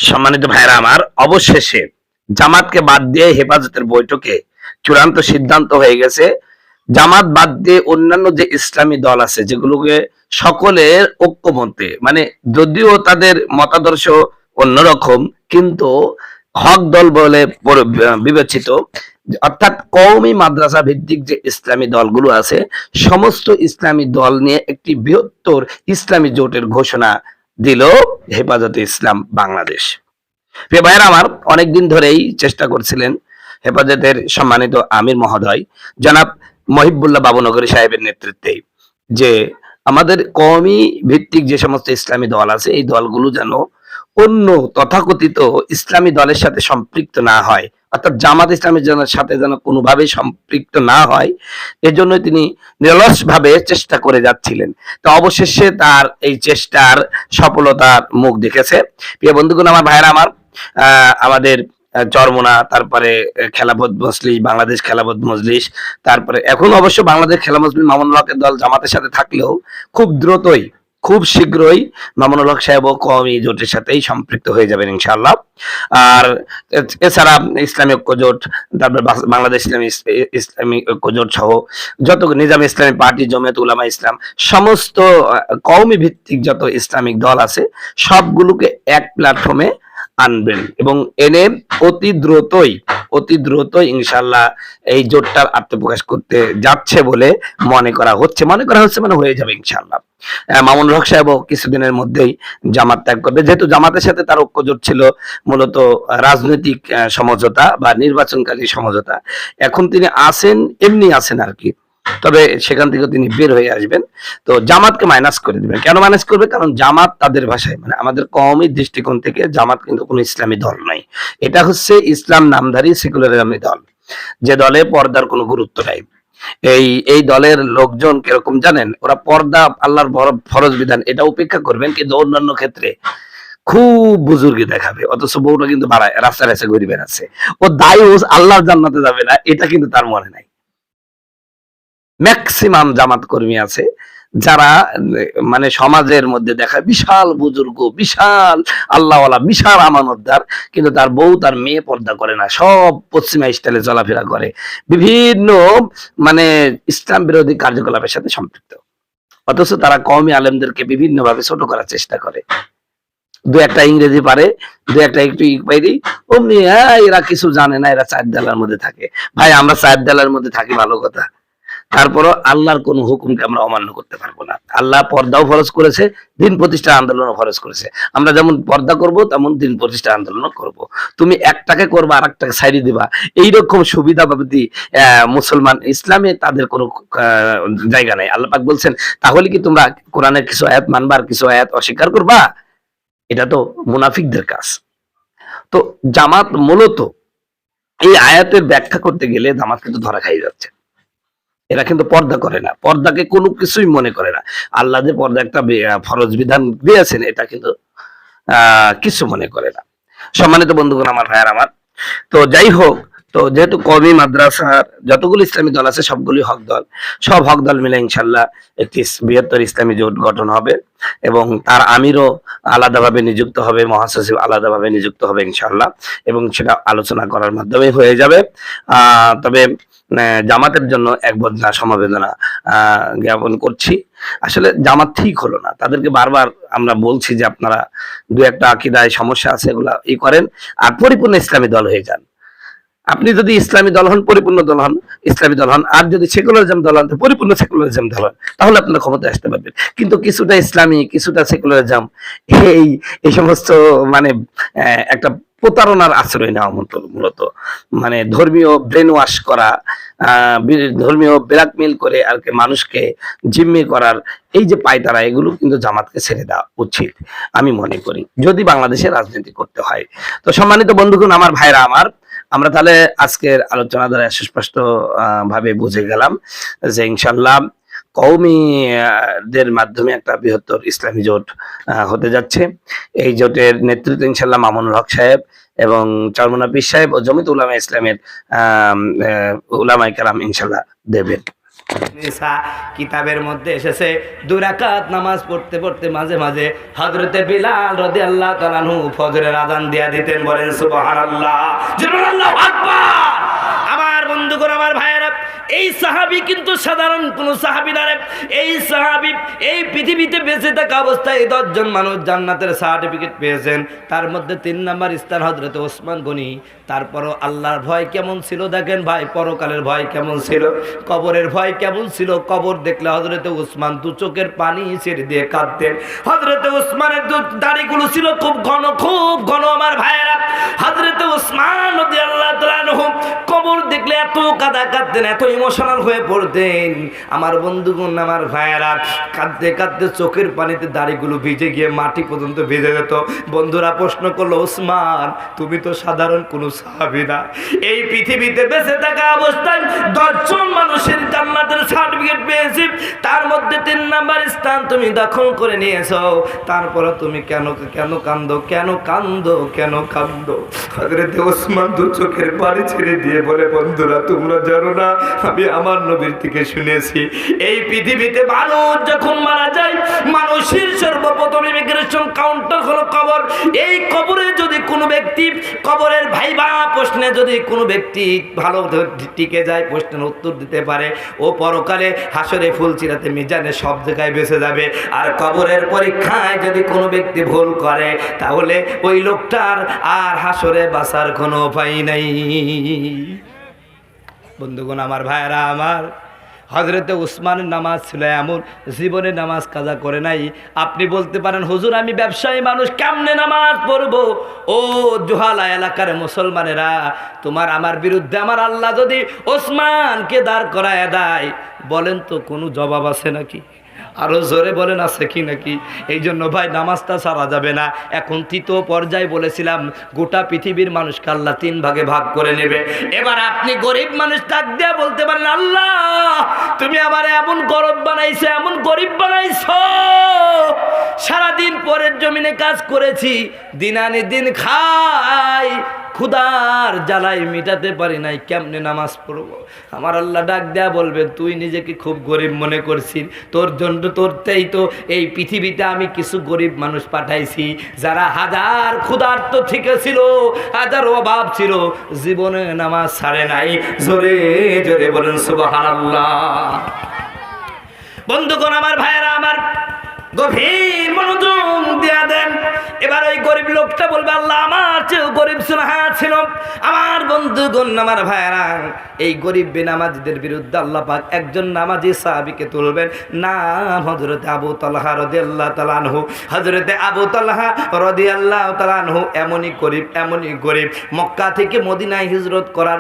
সম্মানিত ভাইরা আমার, অবশেষে জামাতকে বাদ দিয়ে হেফাজতের বৈঠকে চূড়ান্ত সিদ্ধান্ত হয়ে গেছে। জামাত বাদ দিয়ে অন্যান্য যে ইসলামী দল আছে যেগুলোকে সকলের ঐক্যমত্যে, মানে যদিও তাদের মতাদর্শ অন্যরকম কিন্তু হক দল বলে বিবেচিত, অর্থাৎ কওমি মাদ্রাসা ভিত্তিক যে ইসলামী দলগুলো আছে সমস্ত ইসলামী দল নিয়ে একটি বৃহত্তর ইসলামী জোটের ঘোষণা দিল হেফাজতে ইসলাম বাংলাদেশ। প্রিয় ভাইয়েরা আমার, অনেকদিন ধরেই চেষ্টা করছিলেন হেফাজতের সম্মানিত আমির মহোদয় জনাব মহিবুল্লাহ বাবুনগরী সাহেবের নেতৃত্বে যে আমাদের কওমি ভিত্তিক যে সমস্ত ইসলামী দল আছে এই দলগুলো যেন অন্য তথাকথিত ইসলামী দলের সাথে সম্পৃক্ত না হয়, অর্থাৎ জামাত ইসলামের সাথে যেন কোনোভাবে সম্পৃক্ত না হয়, এজন্য তিনি নিরলসভাবে চেষ্টা করে যাচ্ছিলেন। তো অবশেষে তার এই চেষ্টার সফলতার মুখ দেখেছে। প্রিয় বন্ধুগণ, আমার ভাইরা আমার, আমাদের চরমোনা, তারপরে খেলাফত মজলিস, বাংলাদেশ খেলাফত মজলিস, তারপরে এখন অবশ্য বাংলাদেশ খেলা মজলিস মামুনুল হকের দল জামাতের সাথে থাকলেও খুব দ্রুতই, খুব শীঘ্রই মামুনুল হক সাহেবও কওমি জোটের সাথেই সম্পৃক্ত হয়ে যাবেন ইনশাআল্লাহ। আর এছাড়া ইসলামী ঐক্য জোট, তারপরে বাংলাদেশ ইসলামী ঐক্য জোট সহ যত নিজাম ইসলামী পার্টি, জমিয়ত উলামা ইসলাম, সমস্ত কওমি ভিত্তিক যত ইসলামিক দল আছে সবগুলোকে এক প্ল্যাটফর্মে আনবেন এবং এনে অতি দ্রুতই ইনশাআল্লাহ এই জোটটার আত্মপ্রকাশ করতে যাচ্ছে বলে মনে করা হচ্ছে মানে হয়ে যাবে ইনশাআল্লাহ। মামুনুল হক সাহেবও কিছুদিনের মধ্যেই জামাত ত্যাগ করবে, যেহেতু জামাতের সাথে তার ঐক্য জোট ছিল মূলত রাজনৈতিক সমঝোতা বা নির্বাচনকারী সমঝোতা। এখন তিনি এমনি আছেন আর কি, তবে সেখান থেকে তিনি বের হয়ে আসবেন। তো জামাতকে মাইনাস করে দিবেন। কেন মাইনাস করবে? কারণ জামাত তাদের ভাষায়, মানে আমাদের কওমি দৃষ্টিকোণ থেকে জামাত কিন্তু কোনো ইসলামী দল নাই। এটা হচ্ছে ইসলাম নামধারী সেকুলারিজম দল, যে দলে পর্দার কোনো গুরুত্ব নাই। এই দলের লোকজন কিরকম জানেন? ওরা পর্দা, আল্লাহর ফরজ বিধান এটা উপেক্ষা করবেন, কিন্তু অন্যান্য ক্ষেত্রে খুব বুজুর্গি দেখাবে, অথচ বউটা কিন্তু বাড়ায় রাস্তায় এসে ঘুরে বেড়াচ্ছে। ও দায়ী আল্লাহর জান্নাতে যাবে না, এটা কিন্তু তার মনে নাই। ম্যাক্সিমাম জামাত কর্মী আছে যারা মানে সমাজের মধ্যে দেখায় বিশাল বুজুর্গ, বিশাল আল্লাহওয়ালা, বিশাল আমানতদার, কিন্তু তার বউ তার মেয়ে পর্দা করে না, সব পশ্চিমা স্টাইলে চলাফেরা করে, বিভিন্ন মানে ইসলাম বিরোধী কার্যকলাপের সাথে সম্পৃক্ত। অথচ তারা কওমি আলেমদেরকে বিভিন্ন ভাবে ছোট করার চেষ্টা করে। দু একটা ইংরেজি পারে, দু একটা একটু ইকবাইরি, অমনি এরা কিছু জানে না, এরা চার দেওয়ালের মধ্যে থাকে। ভাই, আমরা চার দেওয়ালের মধ্যে থাকি ভালো কথা, তারপরও আল্লাহর কোন হুকুমকে আমরা অমান্য করতে পারবো না। আল্লাহ পর্দাও ফরজ করেছে, দিন প্রতিষ্ঠা আন্দোলনও ফরজ করেছে। আমরা যেমন পর্দা করব তেমন দিন প্রতিষ্ঠা আন্দোলনও করব। তুমি একটাকে করবা আর একটাকে সাইডে দিবা, এইরকম সুবিধাবাদী মুসলমান ইসলামে তাদের কোনো জায়গা নাই। আল্লাহ পাক বলছেন, তাহলে কি তোমরা কোরআনের কিছু আয়াত মানবা আর কিছু আয়াত অস্বীকার করবা? এটা তো মুনাফিকদের কাজ। তো জামাত মূলত এই আয়াতের ব্যাখ্যা করতে গেলে জামাত কিন্তু ধরা খাই যাচ্ছে। এরা কিন্তু পর্দা করে না, পর্দাকে কোনো কিছুই মনে করে না। আল্লাহ যে পর্দা একটা ফরজ বিধান দিয়েছেন এটা কিন্তু কিছু মনে করে না। সম্মানিত বন্ধুগণ, আমার ভাইয়ার আমার, তো যাই হোক, তো যেহেতু কওমি মাদ্রাসার যতগুলো ইসলামী দল আছে সবগুলি হক দল, সব হক দল মিলে ইনশাল্লাহ একটি বৃহত্তর ইসলামী জোট গঠন হবে এবং তার আমিরও আলাদাভাবে নিযুক্ত হবে, মহাসচিব আলাদাভাবে নিযুক্ত হবে ইনশাল্লাহ, এবং সেটা আলোচনা করার মাধ্যমে হয়ে যাবে। তবে জামাতের জন্য এক বদনা সমবেদনা জ্ঞাপন করছি। আসলে জামাত ঠিক হলো না, তাদেরকে বারবার আমরা বলছি যে আপনারা দু একটা আকীদায় সমস্যা আছে, এগুলা করেন আর পরিপূর্ণ ইসলামী দল হয়ে যান। আপনি যদি ইসলামী দল হন, পরিপূর্ণ দল হন, ইসলামী দল হন, আর যদি সেকুলারিজম দল হন, পরিপূর্ণ সেকুলারিজম দল হন, তাহলে আপনারা ক্ষমতায় আসতে পারবেন। কিন্তু কিছুটা ইসলামী, কিছুটা সেকুলারিজম, এই এই সমস্ত মানে একটা প্রতারণার আশ্রয় নেওয়া মূলত, মানে ধর্মীয় ব্রেন ওয়াশ করা, ধর্মীয় ব্ল্যাকমেইল করে আর কি মানুষকে জিম্মি করার এই যে পায়তারা, এগুলো কিন্তু জামাতকে ছেড়ে দেওয়া উচিত আমি মনে করি, যদি বাংলাদেশে রাজনীতি করতে হয়। তো সম্মানিত বন্ধুগণ, আমার ভাইরা আমার, আমরা তাহলে আজকের আলোচনা দ্বারা সুস্পষ্ট ভাবে বুঝে গেলাম যে ইনশাল্লাহ কওমিদের মাধ্যমে একটা বৃহত্তর ইসলামী জোট হতে যাচ্ছে। এই জোটের নেতৃত্ব ইনশাল্লাহ মামুনুল হক সাহেব এবং চরমোনা পীর সাহেব ও জমিয়ত উলামা ইসলামের উলামায়ে কেরাম ইনশাল্লাহ দেবেন। নিসা কিতাবের মধ্যে এসেছে 2 রাকাত নামাজ পড়তে পড়তে মাঝে মাঝে হযরতে বিলাল রাদিয়াল্লাহু তাআলা আনহু ফজরের আযান দিয়া দিতেন। বলেন সুবহানাল্লাহ, জোরে আল্লাহু আকবার। আমার বন্ধুগণ, আমার ভাইয়েরা, এই সাহাবী কিন্তু সাধারণ কোন সাহাবী না রে। এই সাহাবী এই পৃথিবীতে বেঁচে থাকা অবস্থায় 10 জন মানুষ জান্নাতের সার্টিফিকেট পেয়েছেন। তার মধ্যে 3 নাম্বার স্থান হযরত ওসমান গনি। তারপরও আল্লাহর ভয় কেমন ছিল দেখেন ভাই, পরকালের ভয় কেমন ছিল, কবরের ভয় কেমন ছিল। কবর দেখলে হযরত ওসমান 2 চোখের পানি ছেড়ে দিয়ে কাঁদতেন। হযরত ওসমানের দাড়িগুলো ছিল খুব ঘন, খুব ঘন। আমার ভাইয়েরা, হযরত ওসমান রাদিয়াল্লাহু তাআলা আনহু কবর দেখলে এত কাঁদতেন, এত ইমোশনাল হয়ে পড়তেন। আমার বন্ধুগণ, আমার ভাইয়েরা, কাঁদতে কাঁদতে চোখের পানিতে দাড়িগুলো ভিজে গিয়ে মাটি পর্যন্ত ভিজে যেত। বন্ধুরা প্রশ্ন করলো, ওসমান তুমি তো সাধারণ কোনো সাহাবী না, এই পৃথিবীতে বেঁচে থাকা অবস্থায় 10 জন মানুষের জান্নাতের সার্টিফিকেট পেয়েছি, তার মধ্যে 3 নাম্বার স্থান তুমি দখল করে নিয়েছো, তারপর তুমি কেন কান্দো, কেন কান্দো, কেন কান্দো? হযরত ওসমান 2 চোখের পানি ছেড়ে দিয়ে বলে, বন্ধুরা তোমরা জানো না, আমি আমার নবীর থেকে শুনেছি এই পৃথিবীতে মানুষ যখন মারা যায়, মানুষের সর্বপ্রথম ইমিগ্রেশন কাউন্টার হলো কবর। এই কবরে যদি কোনো ব্যক্তি, কবরের ভাইবা প্রশ্নে যদি কোনো ব্যক্তি ভালো টিকে যায়, প্রশ্নের উত্তর দিতে পারে, ও পরকালে হাসরে ফুলচিরাতে মিজানে সব জায়গায় বেঁচে যাবে। আর কবরের পরীক্ষায় যদি কোনো ব্যক্তি ভুল করে, তাহলে ওই লোকটার আর হাসরে বাঁচার কোনো উপায় নাই। বন্ধুগণ, আমার ভাইয়েরা, আমার হযরতে ওসমানের নামাজ ছিল এমন, জীবনে নামাজ কাজা করে নাই। আপনি বলতে পারেন, হুজুর আমি ব্যবসায়ী মানুষ, কেমনে নামাজ পড়বো? ও জোহালা এলাকার মুসলমানেরা, তোমার আমার বিরুদ্ধে আমার আল্লাহ যদি ওসমানকে দাঁড় করায় দেয়, বলেন তো কোনো জবাব আছে নাকি? আরো জোরে বলেন, আছে কি নাকি? এই জন্য ভাই নামাজটা ছাড়া যাবে না। এখন 3য় পর্যায়ে বলেছিলাম, গোটা পৃথিবীর মানুষকে আল্লাহ 3 ভাগে ভাগ করে নেবে। এবার আপনি গরিব মানুষ তাক দিয়ে বলতে পারেন, আল্লাহ তুমি আমার এমন গরিব বানাইছো, এমন গরিব বানাইছো, সারাদিন পরের জমিনে কাজ করেছি, দিন আনি দিন খাই, ক্ষুধার জ্বালাই মিটাতে পারি নাই, কেমনে নামাজ পড়বো? আমার আল্লাহ ডাক দেয়া বলবেন, তুই নিজেকে খুব গরিব মনে করছিস, তোর জন্য তোরতেই তো এই পৃথিবীতে আমি কিছু গরিব মানুষ পাঠাইছি, যারা হাজার ক্ষুধার্ত থেকে ছিল, হাজার অভাব ছিল, জীবনে নামাজ ছাড়ে নাই। জোরে জোরে বলেন সুবহানাল্লাহ। বন্ধুগণ, আমার ভাইয়েরা, আমার গভীর মনোযোগ দিয়া দেন। এবার ওই গরিব লোকটা বলবে, আল্লাহ আমার চেয়েও গরিব ছিল, হ্যাঁ ছিল। আমার বন্ধুগণ, আমার ভাইয়েরা, এই গরিব বেনামাজিদের বিরুদ্ধে আল্লাহ পাক একজন নামাজি সাহাবীকে তুলবেন, নাম হযরতে আবু তালহা রাদিয়াল্লাহু তাআলা আনহু। হযরতে আবু তালহা রাদিয়াল্লাহু তাআলা আনহু এমনই গরিব, এমনই গরিব, মক্কা থেকে মদিনায় হিজরত করার